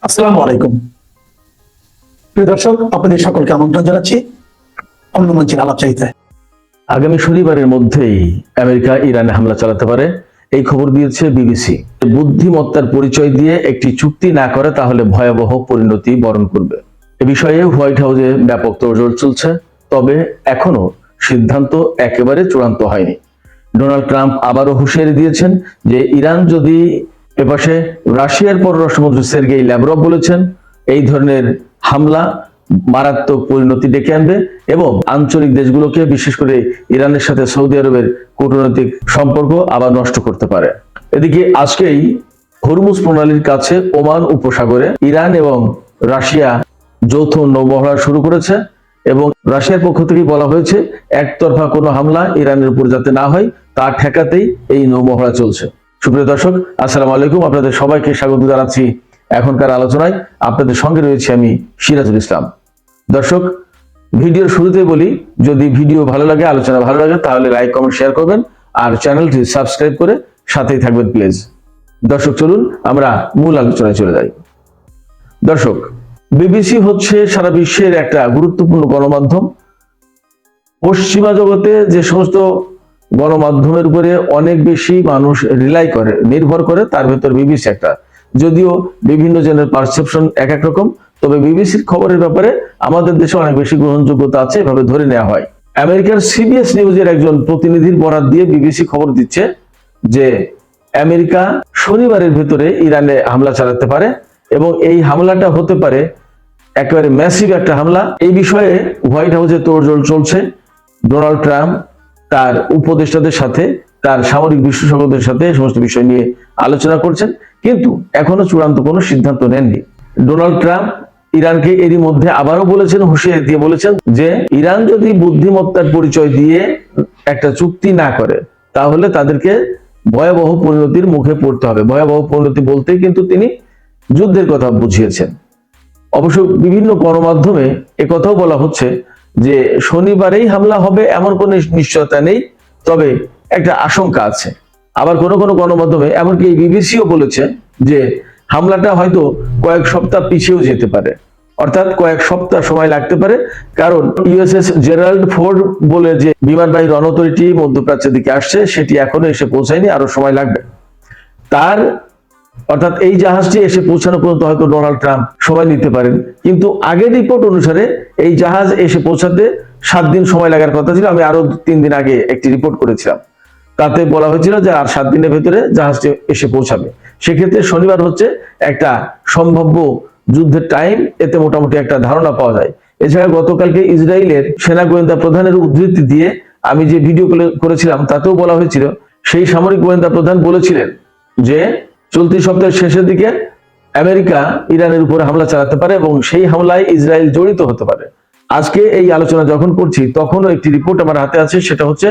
আসসালামু আলাইকুম। প্রিয় দর্শক, আপনাদের সকলকে আমন্ত্রণ জানাচ্ছি অন্য মঞ্চের আলাপচারিতায়। আগামী শনিবারের মধ্যেই আমেরিকা ইরানে হামলা চালাতে পারে, এই খবর দিয়েছে বিবিসি। বুদ্ধিমত্তার পরিচয় দিয়ে একটি চুক্তি না করে তাহলে ভয়াবহ পরিণতি বরণ করবে। এ বিষয়ে হোয়াইট হাউসে ব্যাপক তোড়জোড় চলছে, তবে এখনো সিদ্ধান্ত একেবারে চূড়ান্ত হয়নি। ডোনাল্ড ট্রাম্প আবারও হুঁশিয়ারি দিয়েছেন যে ইরান যদি, এপাশে রাশিয়ার পররাষ্ট্রমন্ত্রী সের্গেই ল্যাভরভ বলেছেন এই ধরনের হামলা মারাত্মক পরিণতি ডেকে আনবে এবং আঞ্চলিক দেশগুলোকে, বিশেষ করে ইরানের সাথে সৌদি আরবের কূটনৈতিক সম্পর্ক আবার নষ্ট করতে পারে। এদিকে আজকেই হরমুজ প্রণালীর কাছে ওমান উপসাগরে ইরান এবং রাশিয়া যৌথ নৌমহড়া শুরু করেছে এবং রাশিয়ার পক্ষ থেকে বলা হয়েছে একতরফা কোনো হামলা ইরানের উপর যাতে না হয় তা ঠেকাতেই এই নৌমহড়া চলছে। সুপ্রিয় দর্শক, আসসালামু আলাইকুম। আপনাদের সবাইকে স্বাগত জানাচ্ছি এখনকার আলোচনায়। আপনাদের সঙ্গে রয়েছে আমি সিরাজুল ইসলাম। দর্শক, ভিডিওর শুরুতেই বলি, যদি ভিডিও ভালো লাগে, আলোচনা ভালো লাগে, তাহলে লাইক, কমেন্ট, শেয়ার করবেন আর চ্যানেলটি সাবস্ক্রাইব করে সাথেই থাকবেন প্লিজ। দর্শক, চলুন আমরা মূল আলোচনায় চলে যাই। দর্শক, বিবিসি হচ্ছে সারা বিশ্বের একটা গুরুত্বপূর্ণ গণমাধ্যম। পশ্চিমা জগতে যে সমস্ত গণমাধ্যমের উপরে অনেক বেশি মানুষ রিলাই করে, নির্ভর করে, তার ভেতর বিবিসি একটা। যদিও বিভিন্ন জনের পারসেপশন এক এক রকম, তবে বিবিসির খবরের ব্যাপারে আমাদের দেশে অনেক বেশি গ্রহণযোগ্যতা আছে, এভাবে ধরে নেওয়া হয়। আমেরিকার সিবিএস নিউজের একজন প্রতিনিধির বরাত দিয়ে বিবিসি খবর দিচ্ছে যে আমেরিকা শনিবারের ভেতরে ইরানে হামলা চালাতে পারে এবং এই হামলাটা হতে পারে একেবারে ম্যাসিভ একটা হামলা। এই বিষয়ে হোয়াইট হাউসে তোড়জোড় চলছে। ডোনাল্ড ট্রাম্প তার উপদেষ্টাদের সাথে, তার সামরিক বিশেষজ্ঞদের সাথে সমস্ত বিষয় নিয়ে আলোচনা করছেন, কিন্তু এখনো চূড়ান্ত কোনো সিদ্ধান্ত নেননি। ডোনাল্ড ট্রাম্প ইরানকে এরই মধ্যে আবারও বলেছেন, হুঁশিয়ারি দিয়ে বলেছেন যে ইরান যদি বুদ্ধিমত্তার পরিচয় দিয়ে একটা চুক্তি না করে তাহলে তাদেরকে ভয়াবহ পরিণতির মুখে পড়তে হবে। ভয়াবহ পরিণতি বলতে কিন্তু তিনি যুদ্ধের কথা বুঝিয়েছেন। অবশ্য বিভিন্ন গণমাধ্যমে একথাও বলা হচ্ছে যে শনিবারেই হামলা হবে এমন কোনো নিশ্চয়তা নেই, তবে একটা আশঙ্কা আছে। আবার কোনো কোনো গণমাধ্যমে, এমনকি বিবিসিও বলেছে যে হামলাটা হয়তো কয়েক সপ্তাহ পিছিয়েও যেতে পারে, অর্থাৎ কয়েক সপ্তাহ সময় লাগতে পারে। কারণ ইউএসএস জেরাল্ড ফোর্ড বলে যে বিমানবাহী রণ তরীটি মধ্যপ্রাচ্যের দিকে আসছে, সেটি এখনো এসে পৌঁছায়নি, আরো সময় লাগবে। তার অর্থাৎ এই জাহাজটি এসে পৌঁছানো পর্যন্ত হয়তো ডোনাল্ড ট্রাম্প সময় নিতে পারেন, কিন্তু আগের রিপোর্ট অনুসারে এই জাহাজ এসে পৌঁছাতে 7 দিন সময় লাগার কথা ছিল। আমি আরো 3 দিন আগে একটি রিপোর্ট করেছিলাম, তাতে বলা হয়েছিল যে আর 7 দিনের ভেতরে জাহাজটি এসে পৌঁছাবে। সেক্ষেত্রে শনিবার হচ্ছে একটা সম্ভাব্য যুদ্ধের টাইম, এতে মোটামুটি একটা ধারণা পাওয়া যায়। এছাড়া গতকালকে ইসরায়েলের সেনা গোয়েন্দা প্রধানের উদ্ধৃতি দিয়ে আমি যে ভিডিও করেছিলাম তাতেও বলা হয়েছিল, সেই সামরিক গোয়েন্দা প্রধান বলেছিলেন যে চলতি সপ্তাহের শেষের দিকে আমেরিকা ইরানের উপরে হামলা চালাতে পারে এবং সেই হামলায় ইসরায়েল জড়িত হতে পারে। আজকে এই আলোচনা যখন করছি তখনও একটি রিপোর্ট আমার হাতে আছে, সেটা হচ্ছে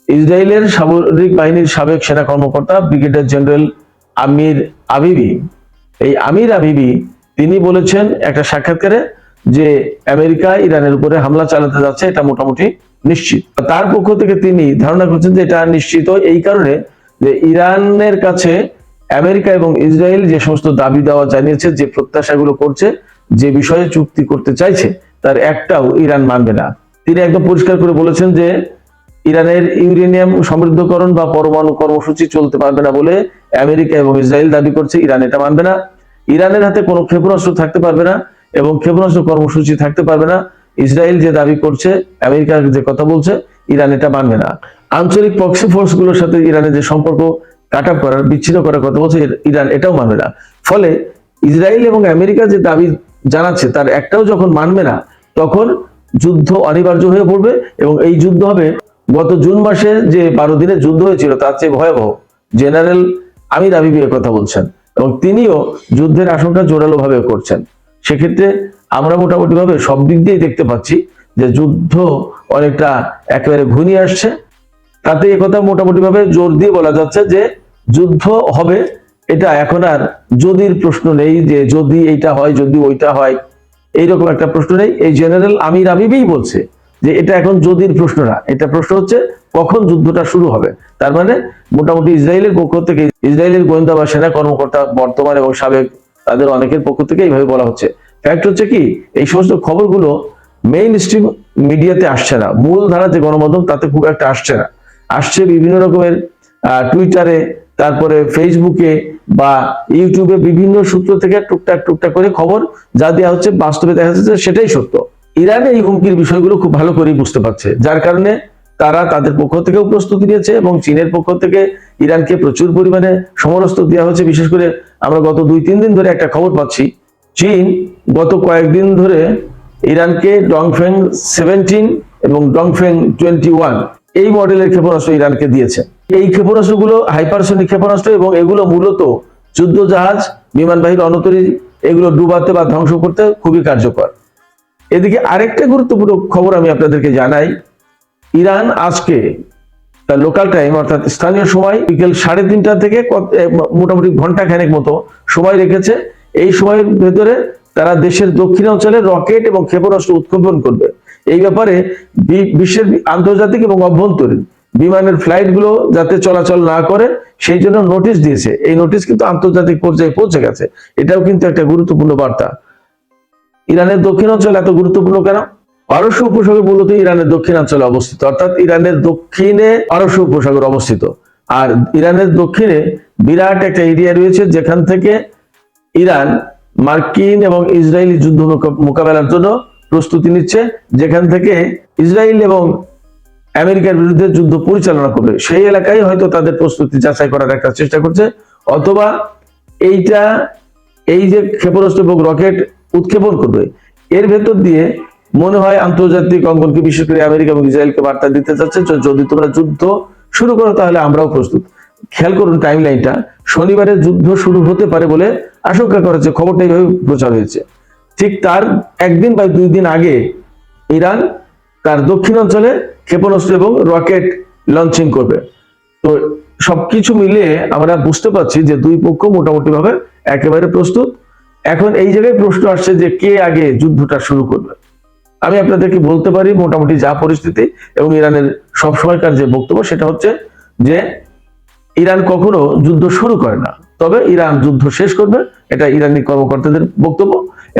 ইসরায়েলের সামরিক বাহিনীর সাবেক সেনা কর্মকর্তা ব্রিগেডিয়ার জেনারেল আমির আবিবি, এই আমির আবিবি তিনি বলেছেন একটা সাক্ষাৎকারে যে আমেরিকা ইরানের উপরে হামলা চালাতে যাচ্ছে, এটা মোটামুটি নিশ্চিত। তার পক্ষ থেকে তিনি ধারণা করছেন যে এটা নিশ্চিত এই কারণে যে ইরানের কাছে আমেরিকা এবং ইসরায়েল যে সমস্ত দাবি দেওয়া জানিয়েছে, যে প্রত্যাশাগুলো করছে, যে বিষয়ে চুক্তি করতে চাইছে, তার একটাও ইরান মানবে না। তিনি একদম পরিষ্কার করে বলেছেন যে ইরানের ইউরেনিয়াম সমৃদ্ধকরণ বা পরমাণু কর্মসূচি চলতে পারবে না বলে আমেরিকা এবং ইসরায়েল দাবি করছে, ইরান এটা মানবে না। ইরানের হাতে কোনো ক্ষেপণাস্ত্র থাকতে পারবে না এবং ক্ষেপণাস্ত্র কর্মসূচি থাকতে পারবে না। ইসরায়েল যে দাবি করছে, আমেরিকা যে কথা বলছে, ইরান এটা মানবে না। আঞ্চলিক প্রক্সি ফোর্স গুলোর সাথে ইরানের যে সম্পর্ক কাট আপ করার, বিচ্ছিন্ন করার কথা বলছে, ইরান এটাও মানবে না। ফলে ইসরায়েল এবং আমেরিকা যে দাবি জানাচ্ছে তার একটাও যখন মানবে না, তখন যুদ্ধ অনিবার্য হয়ে পড়বে এবং এই যুদ্ধ হবে গত জুন মাসে যে 12 দিনের যুদ্ধ হয়েছিল তার চেয়ে ভয়াবহ। জেনারেল আমির আবিবি কথা বলছেন এবং তিনিও যুদ্ধের আশঙ্কা জোরালো ভাবে করছেন। সেক্ষেত্রে আমরা মোটামুটি ভাবে সব দিক দিয়ে দেখতে পাচ্ছি যে যুদ্ধ অনেকটা একেবারে ঘনিয়ে আসছে। তাতে একথা মোটামুটি ভাবে জোর দিয়ে বলা যাচ্ছে যে যুদ্ধ হবে, এটা এখন আর যদির প্রশ্ন নেই, যে যদি এইটা হয়, যদি ওইটা হয়, এইরকম একটা প্রশ্ন নেই। এই জেনারেল আমির আবিবি বলছে যে এটা এখন যদির প্রশ্ন না, এটা প্রশ্ন হচ্ছে কখন যুদ্ধটা শুরু হবে। তার মানে মোটামুটি ইসরায়েলের পক্ষ থেকে, ইসরায়েলের গোয়েন্দা বা সেনা কর্মকর্তা বর্তমান এবং সাবেক তাদের অনেকের পক্ষ থেকে এইভাবে বলা হচ্ছে। ফ্যাক্ট হচ্ছে কি, এই সমস্ত খবরগুলো মেইন স্ট্রিম মিডিয়াতে আসছে না, মূল ধারা যে গণমাধ্যম তাতে খুব একটা আসছে না। আসছে বিভিন্ন রকমের টুইটারে, তারপরে ফেসবুকে বা ইউটিউবে বিভিন্ন সূত্র থেকে টুকটাক টুকটাক করে খবর যা দেওয়া হচ্ছে, বাস্তবে দেখা যাচ্ছে সেটাই সত্য। ইরানে এই হুমকির বিষয়গুলো খুব ভালো করেই বুঝতে পারছে, যার কারণে তারা তাদের পক্ষ থেকেও প্রস্তুতি নিয়েছে এবং চীনের পক্ষ থেকে ইরানকে প্রচুর পরিমাণে সমরাস্ত্র দেওয়া হচ্ছে। বিশেষ করে আমরা গত 2-3 দিন ধরে একটা খবর পাচ্ছি, চীন গত কয়েকদিন ধরে ইরানকে ডংফেং 17 এবং ডংফেং 21 এই মডেলের ক্ষেপণাস্ত্র ইরানকে দিয়েছে। এই ক্ষেপণাস্ত্রগুলো হাইপারসনিক ক্ষেপণাস্ত্র এবং এগুলো মূলত যুদ্ধ জাহাজ, বিমানবাহী রণতরী এগুলো ডুবাতে বা ধ্বংস করতে খুবই কার্যকর। এদিকে আরেকটা গুরুত্বপূর্ণ খবর আমি আপনাদেরকে জানাই, ইরান আজকে তার লোকাল টাইম অর্থাৎ স্থানীয় সময় বিকেল 3:30 থেকে মোটামুটি ঘন্টাখানেক মতো সময় রেখেছে। এই সময়ের ভেতরে তারা দেশের দক্ষিণাঞ্চলে রকেট এবং ক্ষেপণাস্ত্র উৎক্ষেপণ করবে। এই ব্যাপারে বিশ্বের আন্তর্জাতিক এবং অভ্যন্তরীণ বিমানের ফ্লাইট গুলো যাতে চলাচল না করে সেই জন্য নোটিশ দিয়েছে। এই নোটিশ কিন্তু আন্তর্জাতিক পর্যায়ে পৌঁছে গেছে, এটাও কিন্তু একটা গুরুত্বপূর্ণ বার্তা। ইরানের দক্ষিণাঞ্চল এত গুরুত্বপূর্ণ কেন? পারস্য উপসাগর মূলত ইরানের দক্ষিণাঞ্চলে অবস্থিত, অর্থাৎ ইরানের দক্ষিণে পারস্য উপসাগর অবস্থিত। আর ইরানের দক্ষিণে বিরাট একটা এরিয়া রয়েছে যেখান থেকে ইরান মার্কিন এবং ইসরায়েলি যুদ্ধ মোকাবেলার জন্য প্রস্তুতি নিচ্ছে, যেখান থেকে ইসরায়েল এবং আমেরিকার বিরুদ্ধে যুদ্ধ পরিচালনা করবে। সেই এলাকায় হয়তো তাদের প্রস্তুতি যাচাই করার একটা চেষ্টা করছে, অথবা এই যে ক্ষেপণাস্ত্র এবং রকেট উৎক্ষেপণ করবে এর ভেতর দিয়ে মনে হয় আন্তর্জাতিক অঙ্গনকে বিশেষ করে আমেরিকা এবং ইসরায়েলকে বার্তা দিতে চাচ্ছে, যদি তোমরা যুদ্ধ শুরু করো তাহলে আমরাও প্রস্তুত। খেয়াল করুন টাইম লাইনটা, শনিবারে যুদ্ধ শুরু হতে পারে বলে আশঙ্কা করেছে, খবরটা এইভাবে প্রচার হয়েছে। ঠিক তার 1 দিন বা 2 দিন আগে ইরান তার দক্ষিণাঞ্চলে ক্ষেপণাস্ত্র এবং রকেট লঞ্চিং করবে। তো সবকিছু মিলিয়ে আমরা বুঝতে পারছি যে দুই পক্ষ মোটামুটি ভাবে একেবারে প্রস্তুত। এখন এই জায়গায় প্রশ্ন আসছে যে কে আগে যুদ্ধটা শুরু করবে। আমি আপনাদেরকে বলতে পারি মোটামুটি যা পরিস্থিতি এবং ইরানের সবসময়কার যে বক্তব্য সেটা হচ্ছে যে ইরান কখনো যুদ্ধ শুরু করে না, তবে ইরান যুদ্ধ শেষ করবে, এটা ইরানি কর্মকর্তাদের বক্তব্য।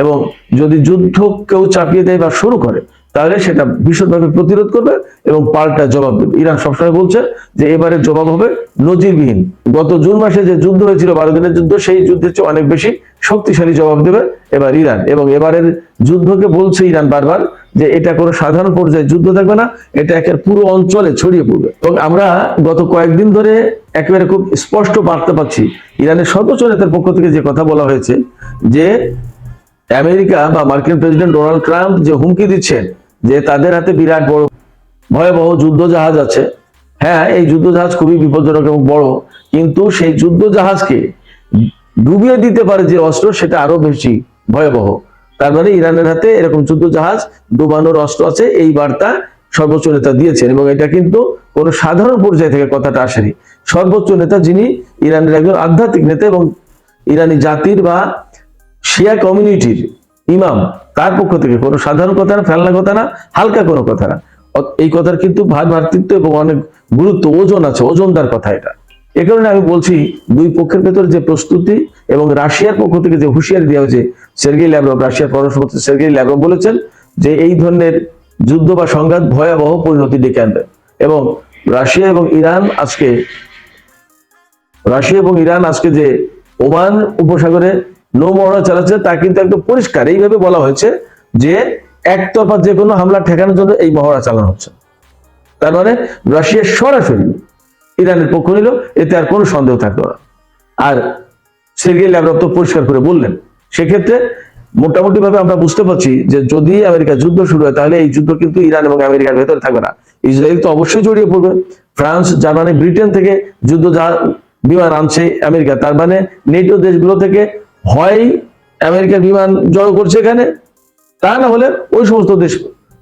এবং যদি যুদ্ধ কেউ চাপিয়ে দেয় বা শুরু করে তাহলে সেটা ভীষণভাবে প্রতিরোধ করবে এবং পাল্টা জবাব দেবে। ইরান সবসময় বলছে যে এবারের জবাব হবে নজিরবিহীন। গত জুন মাসে যে যুদ্ধ হয়েছিল 12 দিনের যুদ্ধ, সেই যুদ্ধের চেয়ে অনেক বেশি শক্তিশালী জবাব দেবে এবার ইরান। এবং এবারের যুদ্ধকে বলছে ইরান বারবার যে এটা কোনো সাধারণ পর্যায়ে যুদ্ধ থাকবে না, এটা একের পুরো অঞ্চলে ছড়িয়ে পড়বে। এবং আমরা গত কয়েকদিন ধরে একেবারে খুব স্পষ্ট বার্তা পাচ্ছি ইরানের সর্বোচ্চ নেতার পক্ষ থেকে যে কথা বলা হয়েছে যে আমেরিকা বা মার্কিন প্রেসিডেন্ট ডোনাল্ড ট্রাম্প যে হুমকি দিচ্ছেন যে তাদের হাতে বিরাট বড় ভয়াবহ যুদ্ধ জাহাজ আছে। হ্যাঁ, এই যুদ্ধ জাহাজ খুবই বিপজ্জনক এবং বড়, কিন্তু সেই যুদ্ধ জাহাজকে ডুবিয়ে দিতে পারে যে অস্ত্র সেটা আরো বেশি ভয়াবহ। তার মানে ইরানের হাতে এরকম যুদ্ধ জাহাজ ডুবানোর অস্ত্র আছে, এই বার্তা সর্বোচ্চ নেতা দিয়েছেন। এবং এটা কিন্তু কোনো সাধারণ পর্যায় থেকে কথাটা আসেনি। সর্বোচ্চ নেতা যিনি ইরানের একজন আধ্যাত্মিক নেতা এবং ইরানি জাতির বা শিয়া কমিউনিটির ইমাম, তার পক্ষ থেকে কোনো সাধারণ কথা না, ফেলনা কথা না, হালকা কোনো কথা না। এই কথার কিন্তু ভাতৃত্ব এবং অনেক গুরুত্ব, ওজন আছে, ওজনদার কথা এটা। এ কারণে আমি বলছি দুই পক্ষের ভেতর যে প্রস্তুতি এবং রাশিয়ার পক্ষ থেকে যে হুঁশিয়ারি দেওয়া হয়েছে, সের্গেই ল্যাভরভ রাশিয়ার পররাষ্ট্রমন্ত্রী সের্গেই ল্যাভরভ বলেছেন যে এই ধরনের যুদ্ধ বা সংঘাত ভয়াবহ পরিণতি ডেকে আনবে। এবং রাশিয়া এবং ইরান আজকে যে ওমান উপসাগরে নৌমহড়া চালাচ্ছে তা কিন্তু একদম পরিষ্কার এইভাবে বলা হয়েছে যে একতরফা যে কোনো হামলা ঠেকানোর জন্য এই মহড়া চালানো হচ্ছে। তার মানে রাশিয়া সরাসরি ইরানের পক্ষ নিল, এতে আর কোনো সন্দেহ থাকলো না। আর সের্গেই ল্যাভরভ তো পরিষ্কার করে বললেন। সেক্ষেত্রে মোটামুটি ভাবে আমরা বুঝতে পারছি যে যদি আমেরিকা যুদ্ধ শুরু হয় তাহলে এই যুদ্ধ কিন্তু ইরান এবং আমেরিকার ভেতরে থাকবে না, ইসরায়েল তো অবশ্যই জড়িয়ে পড়বে। ফ্রান্স, জার্মানি, ব্রিটেন থেকে যুদ্ধ বিমান আনছে আমেরিকা, তার মানে নেটো দেশগুলো থেকে হয় আমেরিকার বিমান জড়ো করছে এখানে, তা না হলে ওই সমস্ত দেশ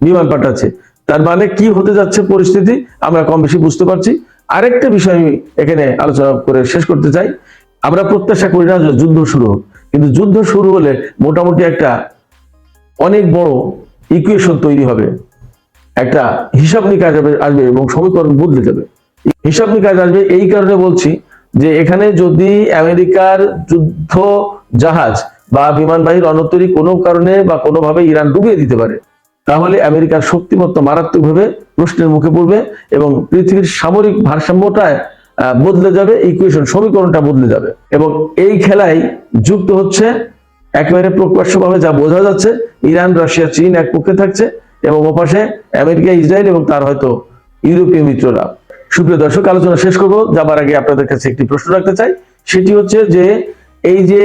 বিমান পাঠাচ্ছে। তার মানে কি হতে যাচ্ছে পরিস্থিতি আমরা কম বেশি বুঝতে পারছি। আরেকটা বিষয় আমি এখানে আলোচনা করে শেষ করতে চাই, আমরা প্রত্যাশা করি না যুদ্ধ শুরু হোক, কিন্তু যুদ্ধ শুরু হলে মোটামুটি একটা অনেক বড় ইকুয়েশন তৈরি হবে, একটা হিসাব নিকাশ আসবে এবং সমীকরণ বদলে যাবে। হিসাব নিকাশ আসবে এই কারণে বলছি যে এখানে যদি আমেরিকার যুদ্ধ জাহাজ বা বিমানবাহী রণতরী তৈরি কোনো কারণে বা কোনোভাবে ইরান ডুবিয়ে দিতে পারে, তাহলে আমেরিকার শক্তিমত্তা মারাত্মকভাবে প্রশ্নের মুখে পড়বে এবং পৃথিবীর সামরিক ভারসাম্যটা বদলে যাবে, ইকুয়েশন সমীকরণটা বদলে যাবে। এবং এই খেলায় যুক্ত হচ্ছে একেবারে প্রকাশ্যভাবে যা বোঝা যাচ্ছে, ইরান, রাশিয়া, চীন এক পক্ষে থাকছে এবং ওপাশে আমেরিকা, ইসরায়েল এবং তার হয়তো ইউরোপীয় মিত্ররা। সুপ্রিয় দর্শক, আলোচনা শেষ করব যাবার আগে আপনাদের কাছে একটি প্রশ্ন রাখতে চাই। সেটি হচ্ছে যে এই যে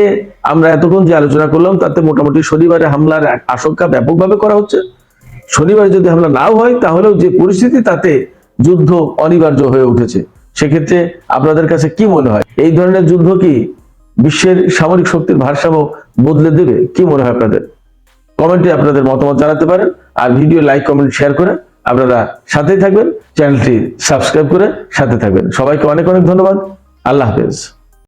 আমরা এতক্ষণ যে আলোচনা করলাম তাতে মোটামুটি শনিবারে হামলার আশঙ্কা ব্যাপকভাবে করা হচ্ছে। শনিবারে যদি হামলা নাও হয় তাহলেও যে পরিস্থিতি, তাতে যুদ্ধ অনিবার্য হয়ে উঠেছে। সেক্ষেত্রে আপনাদের কাছে কি মনে হয়, এই ধরনের যুদ্ধ কি বিশ্বের সামরিক শক্তির ভারসাম্য বদলে দেবে? কি মনে হয় আপনাদের? কমেন্টে আপনাদের মতামত জানাতে পারেন। আর ভিডিও লাইক, কমেন্ট, শেয়ার করে আপনারা সাথেই থাকবেন, চ্যানেলটি সাবস্ক্রাইব করে সাথে থাকবেন। সবাইকে অনেক অনেক ধন্যবাদ। আল্লাহ হাফেজ।